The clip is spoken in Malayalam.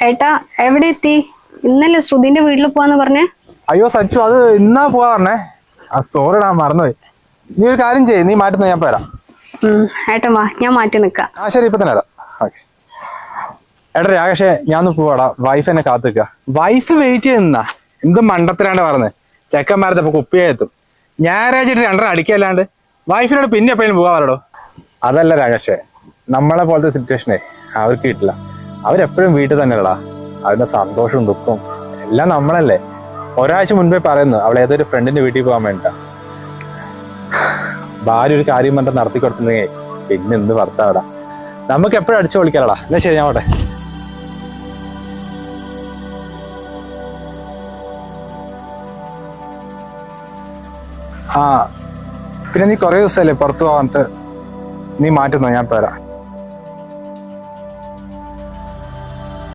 ഏട്ടാ എവിടെ എത്തി? ഇന്നല്ലേ ശ്രുതിന്റെ വീട്ടിൽ പോവാന്ന് പറഞ്ഞേ? അയ്യോ സച്ചു, അത് ഇന്നാ പോവാ പറഞ്ഞേ. സോറിടാ, മറന്നുപോയി. നീ ഒരു കാര്യം ചെയ്യ്, നീ മാറ്റുന്ന ഞാൻ പോരാ. ഏട്ടൻ വാ, ഞാൻ മാറ്റി നിക്കാം. ശരി, ഇപ്പൊ തന്നെ വരാം. ഓക്കെ. ഏട്ടാ രാകേഷേ, ഞാൻ ഒന്ന് പോവാടാ. വൈഫ് എന്നെ കാത്തു നിൽക്കുക. വൈഫ് വെയിറ്റ് ചെയ്യുന്ന എന്ത് മണ്ടത്തിലാണ്ട് പറഞ്ഞത്. ചെക്കന്മാരത്തെ ഇപ്പൊ കുപ്പിയായെത്തും. ഞായറാഴ്ച 2:30 അടിക്കല്ലാണ്ട് വൈഫിനോട് പിന്നെ എപ്പോഴും പോകാൻ പറയടോ. അതല്ല രാകേഷേ, നമ്മളെ പോലത്തെ സിറ്റുവേഷനെ അവർക്ക് കിട്ടില്ല. അവരെപ്പോഴും വീട്ടിൽ തന്നെയല്ലടാ. അതിന്റെ സന്തോഷവും ദുഃഖവും എല്ലാം നമ്മളല്ലേ. ഒരാഴ്ച മുൻപേ പറയുന്നു അവൾ ഏതൊരു ഫ്രണ്ടിന്റെ വീട്ടിൽ പോകാൻ വേണ്ട. ഭാര്യ ഒരു കാര്യം പറഞ്ഞിട്ട് നടത്തി കൊടുത്തിട്ടുണ്ടെങ്കിൽ പിന്നെ എന്ത് ഭർത്താവടാ. നമുക്ക് എപ്പോഴും അടിച്ചു പൊളിക്കാലടാ. എന്നാ ശരി, ഞാൻ പോട്ടെ. പിന്നെ നീ കുറെ ദിവസമല്ലേ പുറത്തു പോകാൻ, നീ മാറ്റുന്നോ? ഞാൻ പോരാ.